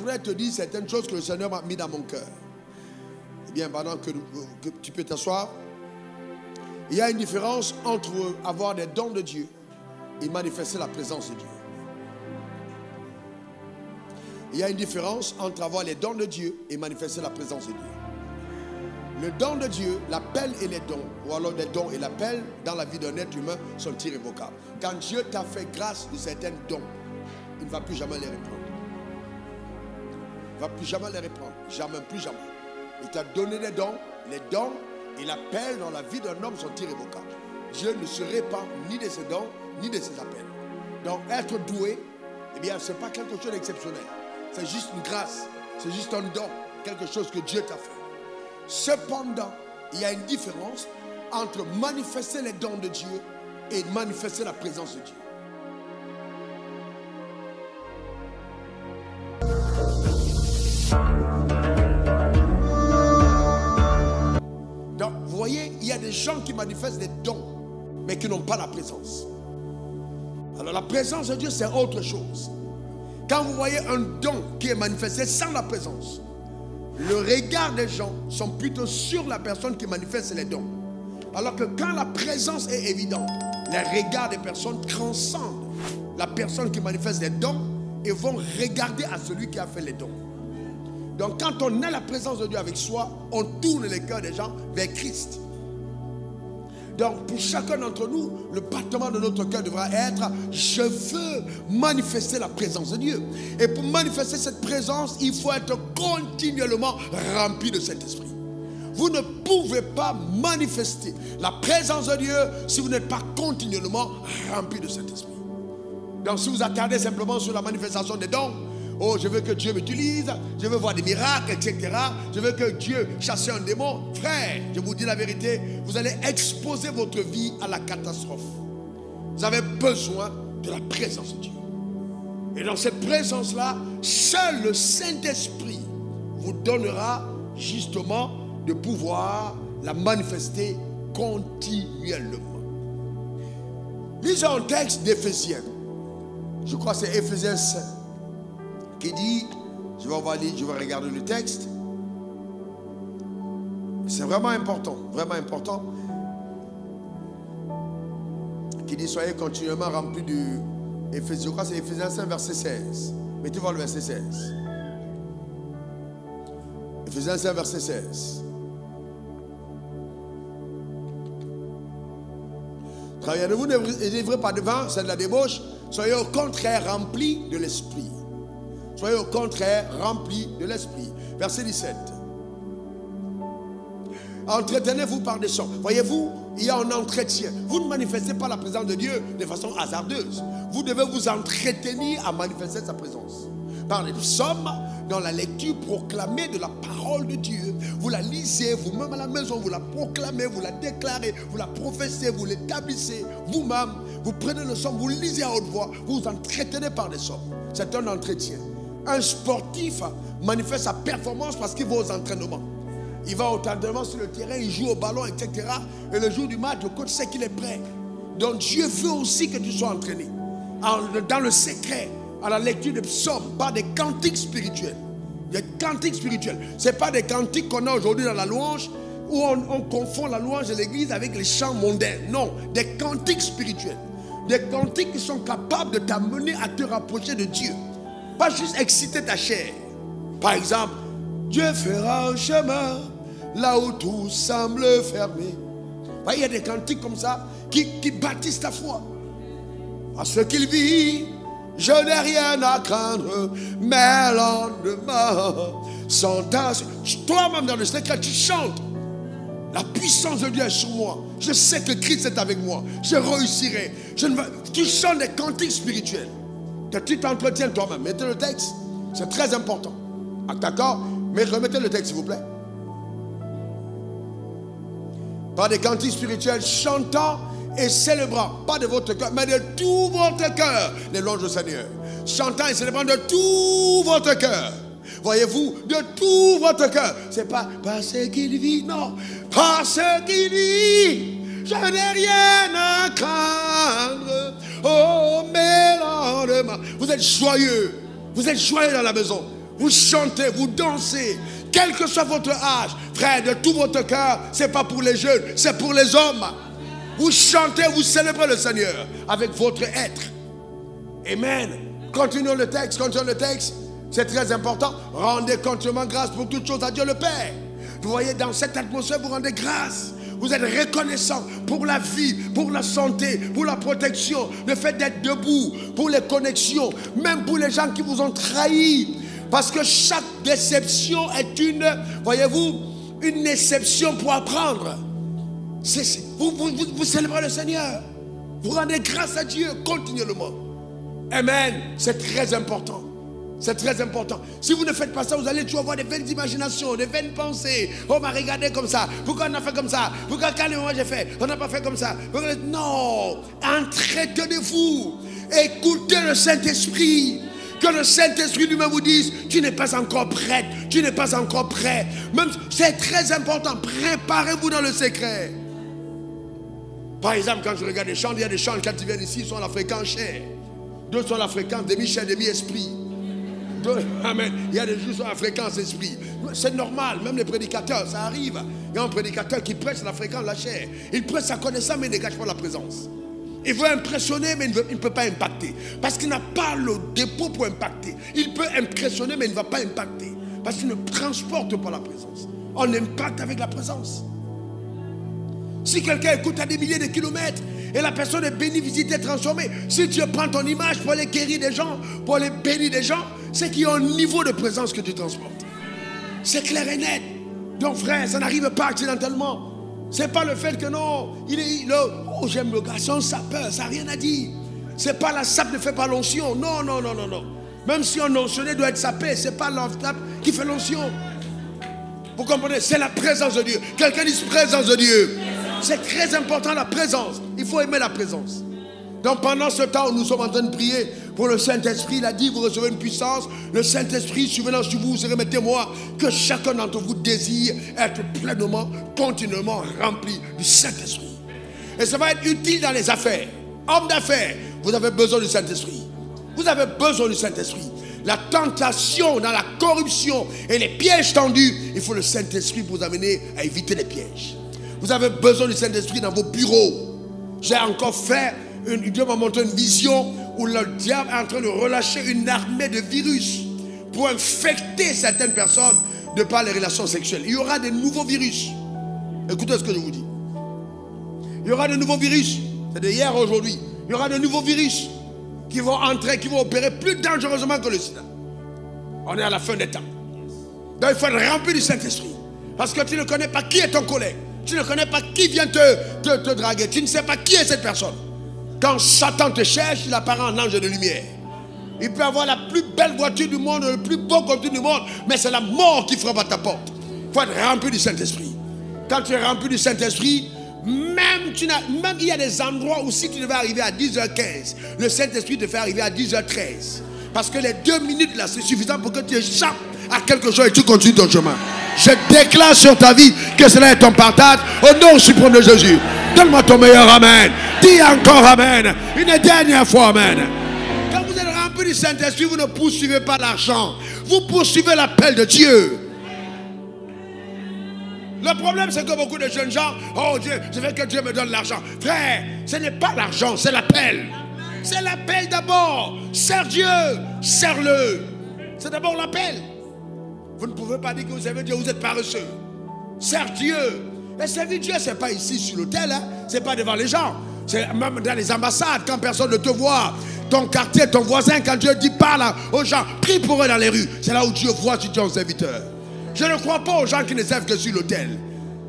Je voudrais te dire certaines choses que le Seigneur m'a mis dans mon cœur. Eh bien, pendant que tu peux t'asseoir, il y a une différence entre avoir des dons de Dieu et manifester la présence de Dieu. Il y a une différence entre avoir les dons de Dieu et manifester la présence de Dieu. Le don de Dieu, l'appel et les dons, ou alors les dons et l'appel dans la vie d'un être humain sont irrévocables. Quand Dieu t'a fait grâce de certains dons, il ne va plus jamais les reprendre. Il ne va plus jamais les reprendre. Jamais, plus jamais. Il t'a donné les dons et l'appel dans la vie d'un homme sont irrévocables. Dieu ne se répand ni de ses dons, ni de ses appels. Donc être doué, eh bien, ce n'est pas quelque chose d'exceptionnel. C'est juste une grâce, c'est juste un don, quelque chose que Dieu t'a fait. Cependant, il y a une différence entre manifester les dons de Dieu et manifester la présence de Dieu. Donc, vous voyez, il y a des gens qui manifestent des dons, mais qui n'ont pas la présence. Alors, la présence de Dieu, c'est autre chose. Quand vous voyez un don qui est manifesté sans la présence, le regard des gens sont plutôt sur la personne qui manifeste les dons. Alors que quand la présence est évidente, les regards des personnes transcendent la personne qui manifeste les dons et vont regarder à celui qui a fait les dons. Donc quand on a la présence de Dieu avec soi, on tourne les cœurs des gens vers Christ. Donc pour chacun d'entre nous, le battement de notre cœur devra être: je veux manifester la présence de Dieu. Et pour manifester cette présence, il faut être continuellement rempli de cet esprit. Vous ne pouvez pas manifester la présence de Dieu si vous n'êtes pas continuellement rempli de cet esprit. Donc si vous attardez simplement sur la manifestation des dons, oh, je veux que Dieu m'utilise, je veux voir des miracles, etc. Je veux que Dieu chasse un démon. Frère, je vous dis la vérité, vous allez exposer votre vie à la catastrophe. Vous avez besoin de la présence de Dieu. Et dans cette présence-là, seul le Saint-Esprit vous donnera justement de pouvoir la manifester continuellement. Lisons un texte d'Éphésiens. Je crois que c'est Éphésiens 5. Qui dit, je vais regarder le texte. C'est vraiment important, qui dit, soyez continuellement remplis du Éphésiens. Je crois que c'est Éphésiens 5, verset 16. Mettez voir le verset 16. Éphésiens 5, verset 16. Travaillez-vous, ne livrez pas de vin, c'est de la débauche. Soyez au contraire remplis de l'esprit. Soyez au contraire remplis de l'esprit. Verset 17. Entretenez-vous par des chants. Voyez-vous, il y a un entretien. Vous ne manifestez pas la présence de Dieu de façon hasardeuse. Vous devez vous entretenir à manifester sa présence. Par les psaumes, dans la lecture proclamée de la parole de Dieu. Vous la lisez vous-même à la maison, vous la proclamez, vous la déclarez, vous la professez, vous l'établissez vous-même. Vous prenez le psaume, vous le lisez à haute voix, vous vous entretenez par des psaumes. C'est un entretien. Un sportif manifeste sa performance parce qu'il va aux entraînements. Il va aux entraînements sur le terrain, il joue au ballon, etc. Et le jour du match, le coach sait qu'il est prêt. Donc Dieu veut aussi que tu sois entraîné. Dans le secret, à la lecture des psaumes, pas des cantiques spirituels. Des cantiques spirituels. Ce n'est pas des cantiques qu'on a aujourd'hui dans la louange, où on confond la louange de l'église avec les chants mondains. Non, des cantiques spirituels. Des cantiques qui sont capables de t'amener à te rapprocher de Dieu. Pas juste exciter ta chair. Par exemple, Dieu fera un chemin là où tout semble fermé. Il y a des cantiques comme ça qui bâtissent ta foi. À ce qu'il vit, je n'ai rien à craindre, mais lendemain, sans ta... Toi-même dans le secret, tu chantes. La puissance de Dieu est sur moi. Je sais que Christ est avec moi. Je réussirai. Tu chantes des cantiques spirituels. Que tu t'entretiens toi-même. Mettez le texte. C'est très important. Ah, d'accord? Mais remettez le texte, s'il vous plaît. Par des cantiques spirituels, chantant et célébrant, pas de votre cœur, mais de tout votre cœur, les louanges du Seigneur. Chantant et célébrant de tout votre cœur. Voyez-vous, de tout votre cœur. C'est pas parce qu'il vit, non. Parce qu'il vit, je n'ai rien à craindre. Oh, mais lendemain. Vous êtes joyeux. Vous êtes joyeux dans la maison. Vous chantez, vous dansez, quel que soit votre âge. Frère, de tout votre cœur, ce n'est pas pour les jeunes, c'est pour les hommes. Vous chantez, vous célébrez le Seigneur avec votre être. Amen. Continuons le texte, c'est très important. Rendez continuellement grâce pour toutes choses à Dieu le Père. Vous voyez, dans cette atmosphère, vous rendez grâce. Vous êtes reconnaissant pour la vie, pour la santé, pour la protection, le fait d'être debout, pour les connexions, même pour les gens qui vous ont trahi. Parce que chaque déception est voyez-vous, une exception pour apprendre. Vous célébrez le Seigneur. Vous rendez grâce à Dieu continuellement. Amen. C'est très important. C'est très important. Si vous ne faites pas ça, vous allez toujours avoir des vaines imaginations, des vaines pensées. Oh, on m'a regardé comme ça. Pourquoi on a fait comme ça? Pourquoi quand le moment j'ai fait, on n'a pas fait comme ça? Non. Entretenez-vous. Écoutez le Saint-Esprit. Que le Saint-Esprit lui-même vous dise, tu n'es pas encore prête. Tu n'es pas encore prêt. Même, c'est très important. Préparez-vous dans le secret. Par exemple, quand je regarde des chants, il y a des chants, quand ils viennent ici, ils sont à la fréquence chair. D'autres sont à la fréquence demi-chair, demi-esprit. Amen. Il y a des gens sur la fréquence esprit. C'est normal, même les prédicateurs, ça arrive. Il y a un prédicateur qui prêche la fréquence de la chair. Il prêche sa connaissance, mais il ne dégage pas la présence. Il veut impressionner, mais il ne peut pas impacter. Parce qu'il n'a pas le dépôt pour impacter. Il peut impressionner, mais il ne va pas impacter. Parce qu'il ne transporte pas la présence. On impacte avec la présence. Si quelqu'un écoute à des milliers de kilomètres et la personne est bénie, visitée, transformée, si Dieu prend ton image pour aller guérir des gens, pour aller bénir des gens, c'est qu'il y a un niveau de présence que tu transportes. C'est clair et net. Donc frère, ça n'arrive pas accidentellement. C'est pas le fait que non, oh j'aime le garçon sapeur, ça n'a rien à dire. C'est pas la sape ne fait pas l'onction. Non. Même si un oncionné doit être sapé, c'est pas la sape qui fait l'onction. Vous comprenez? C'est la présence de Dieu. Quelqu'un dit présence de Dieu. C'est très important la présence. Il faut aimer la présence. Donc pendant ce temps, nous sommes en train de prier pour le Saint-Esprit. Il a dit, vous recevez une puissance. Le Saint-Esprit, survenant sur vous, vous remettez-moi que chacun d'entre vous désire être pleinement, continuellement rempli du Saint-Esprit. Et ça va être utile dans les affaires. Homme d'affaires, vous avez besoin du Saint-Esprit. Vous avez besoin du Saint-Esprit. La tentation dans la corruption et les pièges tendus, il faut le Saint-Esprit pour vous amener à éviter les pièges. Vous avez besoin du Saint-Esprit dans vos bureaux. J'ai encore fait, Dieu m'a montré une vision où le diable est en train de relâcher une armée de virus pour infecter certaines personnes de par les relations sexuelles. Il y aura des nouveaux virus. Écoutez ce que je vous dis. Il y aura de nouveaux virus. C'est de hier à aujourd'hui. Il y aura de nouveaux virus qui vont entrer, qui vont opérer plus dangereusement que le sida. On est à la fin des temps. Donc il faut être rempli du Saint-Esprit. Parce que tu ne connais pas qui est ton collègue. Tu ne connais pas qui vient te draguer. Tu ne sais pas qui est cette personne. Quand Satan te cherche, il apparaît en ange de lumière. Il peut avoir la plus belle voiture du monde, le plus beau contenu du monde, mais c'est la mort qui frappe à ta porte. Il faut être rempli du Saint-Esprit. Quand tu es rempli du Saint-Esprit, même il y a des endroits où si tu devais arriver à 10h15, le Saint-Esprit te fait arriver à 10h13. Parce que les 2 minutes là, c'est suffisant pour que tu échappes à quelque chose et tu continues ton chemin. Je déclare sur ta vie que cela est ton partage au nom suprême de Jésus. Donne-moi ton meilleur amen. Dis encore amen. Une dernière fois amen. Quand vous êtes rempli du Saint-Esprit, vous ne poursuivez pas l'argent. Vous poursuivez l'appel de Dieu. Le problème, c'est que beaucoup de jeunes gens, oh Dieu, je veux que Dieu me donne l'argent. Frère, ce n'est pas l'argent, c'est l'appel. C'est l'appel d'abord. Sers Dieu, sers-le. C'est d'abord l'appel. Vous ne pouvez pas dire que vous servez Dieu, vous êtes paresseux. Sers Dieu. Et servir Dieu, ce n'est pas ici sur l'autel, hein? Ce n'est pas devant les gens. C'est même dans les ambassades, quand personne ne te voit. Ton quartier, ton voisin, quand Dieu dit parle aux gens, prie pour eux dans les rues. C'est là où Dieu voit si tu es un serviteur. Je ne crois pas aux gens qui ne servent que sur l'autel.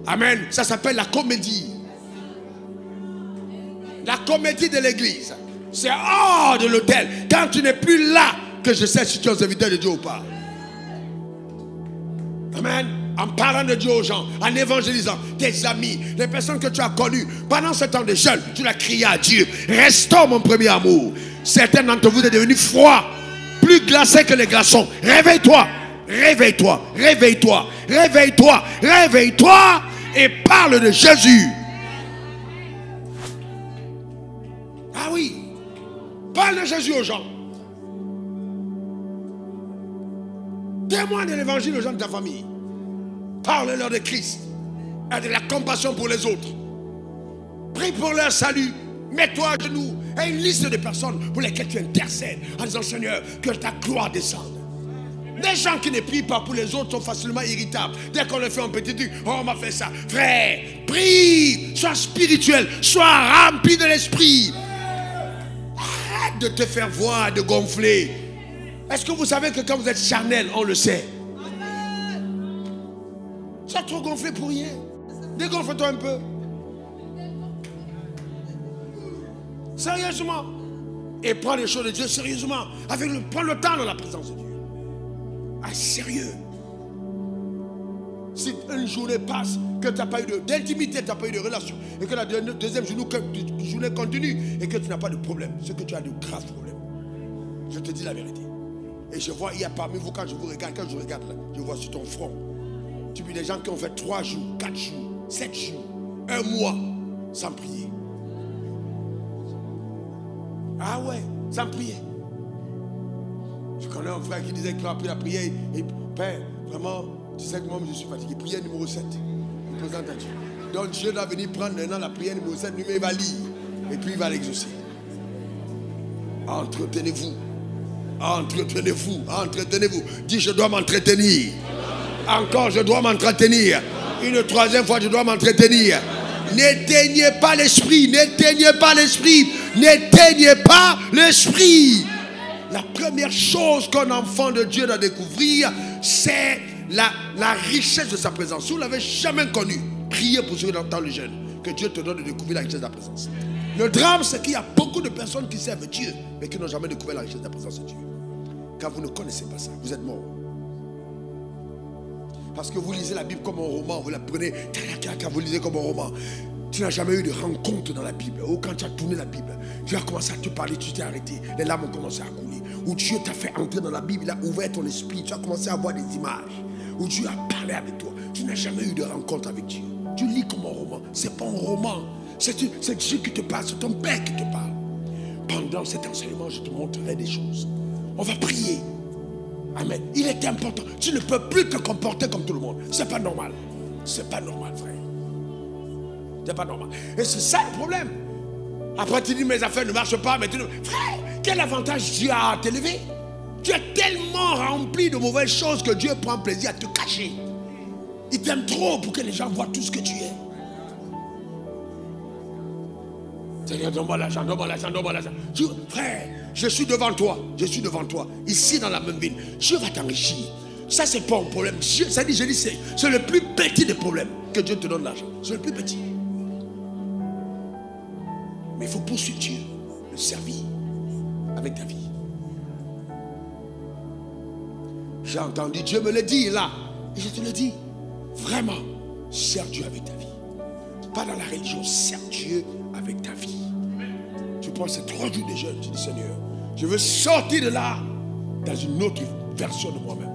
Amen. Ça s'appelle la comédie. La comédie de l'église. C'est hors de l'autel. Quand tu n'es plus là, que je sais si tu es un serviteur de Dieu ou pas. Amen. En parlant de Dieu aux gens, en évangélisant tes amis, les personnes que tu as connues. Pendant ce temps de jeûne, tu l'as crié à Dieu. Restaure mon premier amour. Certains d'entre vous sont devenus froids, plus glacés que les glaçons. Réveille-toi. Réveille-toi, réveille-toi, réveille-toi, réveille-toi et parle de Jésus. Ah oui, parle de Jésus aux gens. Témoigne de l'évangile aux gens de ta famille. Parle-leur de Christ et de la compassion pour les autres. Prie pour leur salut. Mets-toi à genoux. Et une liste de personnes pour lesquelles tu intercèdes en disant Seigneur, que ta gloire descende. Des gens qui ne prient pas pour les autres sont facilement irritables. Dès qu'on leur fait un petit truc, oh, on m'a fait ça. Frère, prie, sois spirituel, sois rempli de l'esprit. Arrête de te faire voir, de gonfler. Est-ce que vous savez que quand vous êtes charnel, on le sait? Tu as trop gonflé pour rien. Dégonfle-toi un peu. Sérieusement. Et prends les choses de Dieu sérieusement. Prends le temps dans la présence de Dieu. Ah, sérieux. Si une journée passe, que tu n'as pas eu d'intimité, tu n'as pas eu de relation, et que la deuxième journée continue, et que tu n'as pas de problème, c'est que tu as de graves problèmes. Je te dis la vérité. Et je vois, il y a parmi vous, quand je vous regarde, là, je vois sur ton front, tu vois des gens qui ont fait 3 jours, 4 jours, 7 jours, 1 mois, sans prier. Ah ouais, sans prier. Je connais un frère qui disait qu'il a appris la prière. Et Père, vraiment, tu sais que moi je suis fatigué. Prière numéro 7. Il présente à Dieu. Donc Dieu doit venir prendre maintenant la prière numéro 7, lui, il va lire. Et puis il va l'exaucer. Entretenez-vous. Entretenez-vous. Entretenez-vous. Dis, je dois m'entretenir. Encore, je dois m'entretenir. Une troisième fois, je dois m'entretenir. N'éteignez pas l'esprit. N'éteignez pas l'esprit. N'éteignez pas l'esprit. La première chose qu'un enfant de Dieu doit découvrir, c'est la richesse de sa présence. Si vous ne l'avez jamais connu, priez pour ceux qui entendent le jeûne. Que Dieu te donne de découvrir la richesse de la présence. Le drame, c'est qu'il y a beaucoup de personnes qui servent Dieu, mais qui n'ont jamais découvert la richesse de la présence de Dieu. Quand vous ne connaissez pas ça, vous êtes mort. Parce que vous lisez la Bible comme un roman, vous la prenez, quand vous lisez comme un roman. Tu n'as jamais eu de rencontre dans la Bible. Ou quand tu as tourné la Bible, tu as commencé à te parler, tu t'es arrêté. Les larmes ont commencé à couler. Ou Dieu t'a fait entrer dans la Bible, il a ouvert ton esprit. Tu as commencé à voir des images. Où Dieu a parlé avec toi. Tu n'as jamais eu de rencontre avec Dieu. Tu lis comme un roman. Ce n'est pas un roman. C'est Dieu qui te parle. C'est ton Père qui te parle. Pendant cet enseignement, je te montrerai des choses. On va prier. Amen. Il est important. Tu ne peux plus te comporter comme tout le monde. Ce n'est pas normal. Ce n'est pas normal, frère. C'est pas normal. Et c'est ça le problème. Après tu dis mes affaires ne marchent pas, mais tu dis, frère, quel avantage Dieu a à t'élever? Tu es tellement rempli de mauvaises choses que Dieu prend plaisir à te cacher. Il t'aime trop pour que les gens voient tout ce que tu es. Seigneur, donne-moi l'argent, donne-moi l'argent, donne-moi l'argent. Frère, je suis devant toi, ici dans la même ville. Dieu va t'enrichir. Ça, c'est pas un problème. Dieu, ça dit, je dis, c'est le plus petit des problèmes que Dieu te donne l'argent. C'est le plus petit. Mais il faut poursuivre Dieu, le servir avec ta vie. J'ai entendu Dieu me le dire là. Et je te le dis. Vraiment, sers Dieu avec ta vie. Pas dans la religion, sers Dieu avec ta vie. Tu prends ces 3 jours de jeûne, tu dis Seigneur, je veux sortir de là dans une autre version de moi-même.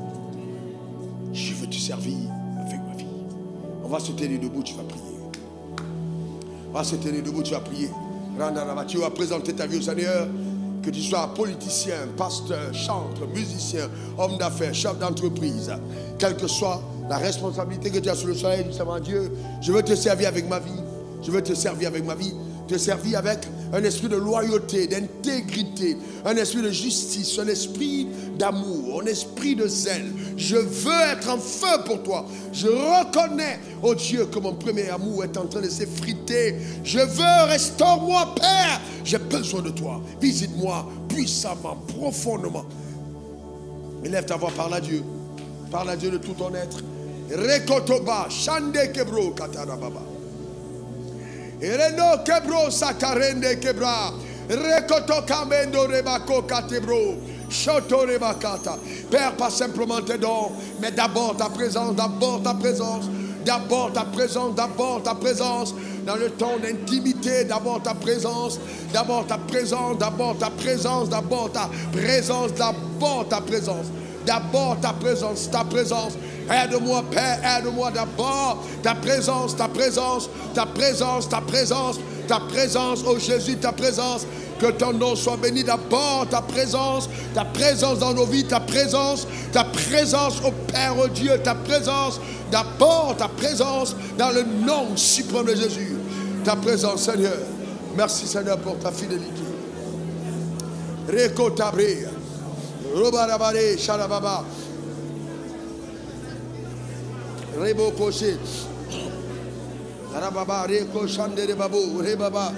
Je veux te servir avec ma vie. On va se tenir debout, tu vas prier. On va se tenir debout, tu vas prier. Tu vas présenter ta vie au Seigneur. Que tu sois politicien, pasteur, chanteur, musicien, homme d'affaires, chef d'entreprise. Quelle que soit la responsabilité que tu as sur le soleil, dis à Dieu, je veux te servir avec ma vie. Je veux te servir avec ma vie. Te servir avec un esprit de loyauté, d'intégrité, un esprit de justice, un esprit d'amour, un esprit de zèle. Je veux être en feu pour toi. Je reconnais, oh Dieu, que mon premier amour est en train de s'effriter. Je veux, restaure-moi, Père. J'ai besoin de toi. Visite-moi puissamment, profondément. Élève ta voix, parle à Dieu. Parle à Dieu de tout ton être. Rekotoba, Shande Kebro, Katarababa. Ereno Kebro, Sakarende Kebra. Rekoto Kamendo Rebako Katebro. Shoto Rebakata. Père, pas simplement tes dons, mais d'abord ta présence, d'abord ta présence. D'abord ta présence, d'abord ta présence. Dans le temps d'intimité, d'abord ta présence, d'abord ta présence, d'abord ta présence, d'abord ta présence, d'abord ta présence. D'abord ta présence, ta présence. Aide-moi, Père, aide-moi d'abord ta présence, ta présence, ta présence, ta présence, Ta présence, oh Jésus, ta présence. Que ton nom soit béni. D'abord ta présence dans nos vies, ta présence, oh Père, oh Dieu, ta présence. D'abord ta présence dans le nom suprême de Jésus. Ta présence, Seigneur. Merci, Seigneur, pour ta fidélité. Reko tabré. Robarabare, Shalababa. Rebo Koché. Rababa, Reko Chandere Babou, Rebaba.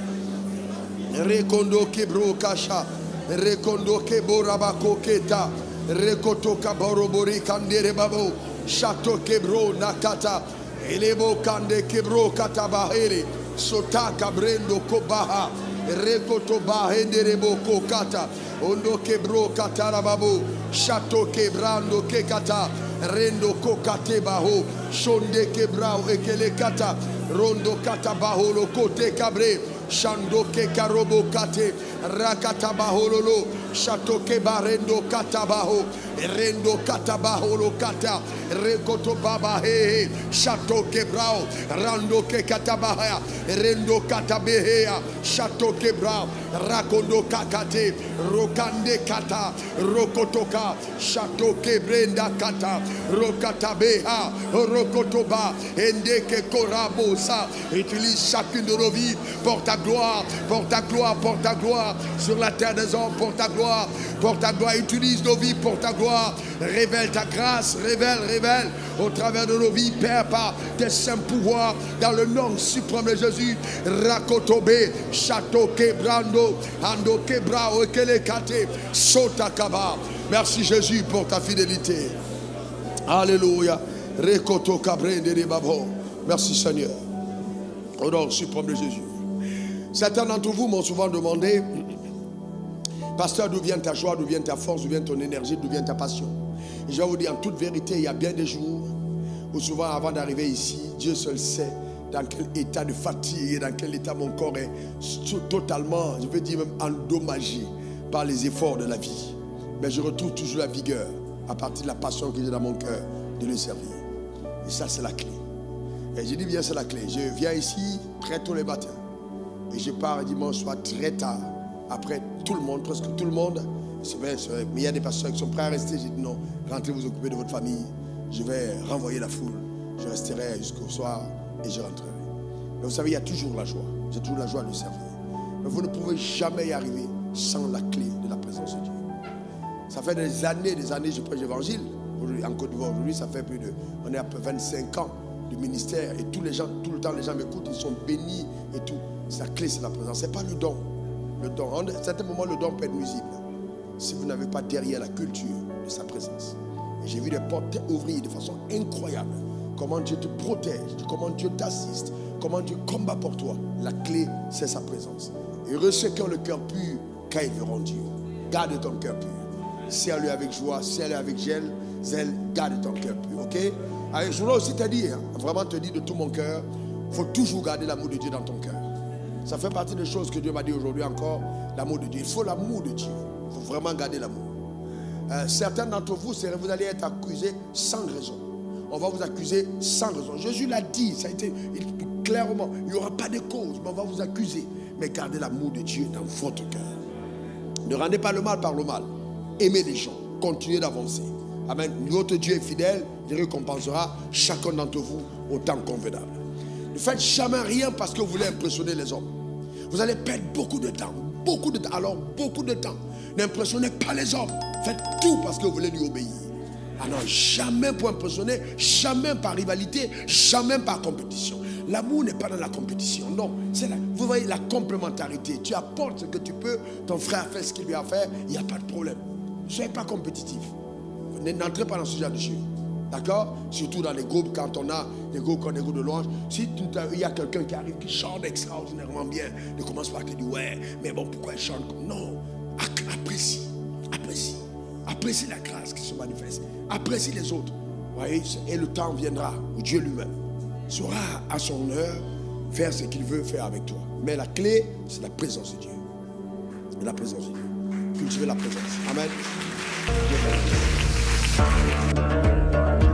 Rekondo Kebro Kasha. Rekondo Kebo Rabako Keta. Rekoto Kaborobori Kandere Babou. Chateau Kebro Nakata. Elebo Kande Kebro Katabahele. Sota Kabrendo Kobaha. Rekoto Bahenderebo Kokata. Ondo Kebro Katarababu. Chateau Kebrando Kekata. Rendo Kokate Baho. Shonde Kebrao Ekelekata. Rondo Katabaho lo Kote Kabre. Shando Kekarobo Kate. Rakata Bahololo. Chateau Kebarendo Katabaho. Rendo Katabaho lo Kata. Rekoto Baba He. Chateau Kebrao. Rando Kekatabaha. Rendo Katabehea. Chateau Kebrao. Rakondo Kakate. Rokande Kata. Rokotoka. Chateau Kebrenda Kata. Rokatabeha. Rokotoba. Endeke Korabosa. Utilise chacune de nos vies pour ta gloire. Pour ta gloire. Pour ta gloire. Sur la terre des hommes. Pour ta gloire. Pour ta gloire. Utilise nos vies pour ta gloire. Révèle ta grâce. Révèle au travers de nos vies, Père, par tes saints pouvoirs, dans le nom suprême de Jésus. Rakotobe, Chateau Kebrando, Ando Kebrao, Ekelekate, Sotakaba. Merci Jésus pour ta fidélité. Alléluia. Rekoto Kabrende Babo. Merci Seigneur. Au nom suprême de Jésus. Certains d'entre vous m'ont souvent demandé, pasteur, d'où vient ta joie, d'où vient ta force, d'où vient ton énergie, d'où vient ta passion? Et je vais vous dire en toute vérité, il y a bien des jours où souvent avant d'arriver ici, Dieu seul sait dans quel état de fatigue et dans quel état mon corps est totalement, je veux dire même endommagé par les efforts de la vie. Mais je retrouve toujours la vigueur à partir de la passion que j'ai dans mon cœur de le servir. Et ça c'est la clé. Et je dis bien c'est la clé. Je viens ici très tôt les matins et je pars dimanche soir très tard. Après tout le monde, presque tout le monde. C'est vrai, mais il y a des pasteurs qui sont prêts à rester. J'ai dit non, rentrez vous occuper de votre famille. Je vais renvoyer la foule. Je resterai jusqu'au soir et je rentrerai. Mais vous savez, il y a toujours la joie. J'ai toujours la joie de servir. Mais vous ne pouvez jamais y arriver sans la clé de la présence de Dieu. Ça fait des années, je prêche l'évangile. En Côte d'Ivoire, aujourd'hui, ça fait on est à peu 25 ans de ministère. Et tous les gens, tout le temps, les gens m'écoutent, ils sont bénis et tout. La clé, c'est la présence. Ce n'est pas le don. Le don, à un certain moment, le don peut être nuisible si vous n'avez pas derrière la culture de sa présence. Et j'ai vu des portes ouvrir de façon incroyable. Comment Dieu te protège, comment Dieu t'assiste, comment Dieu combat pour toi. La clé, c'est sa présence. Et heureux ceux qui ont le cœur pur, car ils verront Dieu. Garde ton cœur pur. Serre-le avec joie, serre-le avec zèle, garde ton cœur pur. Ok? Alors, je voudrais aussi te dire, vraiment te dire de tout mon cœur, il faut toujours garder l'amour de Dieu dans ton cœur. Ça fait partie des choses que Dieu m'a dit aujourd'hui encore, l'amour de Dieu. Il faut l'amour de Dieu. Il faut vraiment garder l'amour. Certains d'entre vous, vous allez être accusés sans raison. On va vous accuser sans raison. Jésus l'a dit, ça a été clairement, il n'y aura pas de cause, mais on va vous accuser. Mais gardez l'amour de Dieu dans votre cœur. Ne rendez pas le mal par le mal. Aimez les gens. Continuez d'avancer. Amen. Notre Dieu est fidèle, il récompensera chacun d'entre vous au temps convenable. Ne faites jamais rien parce que vous voulez impressionner les hommes. Vous allez perdre beaucoup de temps. Alors beaucoup de temps. N'impressionnez pas les hommes. Faites tout parce que vous voulez lui obéir. Alors jamais pour impressionner, jamais par rivalité, jamais par compétition. L'amour n'est pas dans la compétition, non. Vous voyez la complémentarité. Tu apportes ce que tu peux, ton frère fait ce qu'il lui a à faire, il n'y a pas de problème. Ne soyez pas compétitif. N'entrez pas dans ce genre de choses. D'accord? Surtout dans les groupes, quand on a des groupes comme des groupes de louange. Si il y a quelqu'un qui arrive, qui chante extraordinairement bien, ne commence pas à te dire, ouais, mais bon, pourquoi il chante comme... Non. Apprécie. Apprécie la grâce qui se manifeste. Apprécie les autres. Voyez, et le temps viendra où Dieu lui-même saura à son heure faire ce qu'il veut faire avec toi. Mais la clé, c'est la présence de Dieu. Et la présence de Dieu. Cultiver la présence. Amen. Dieu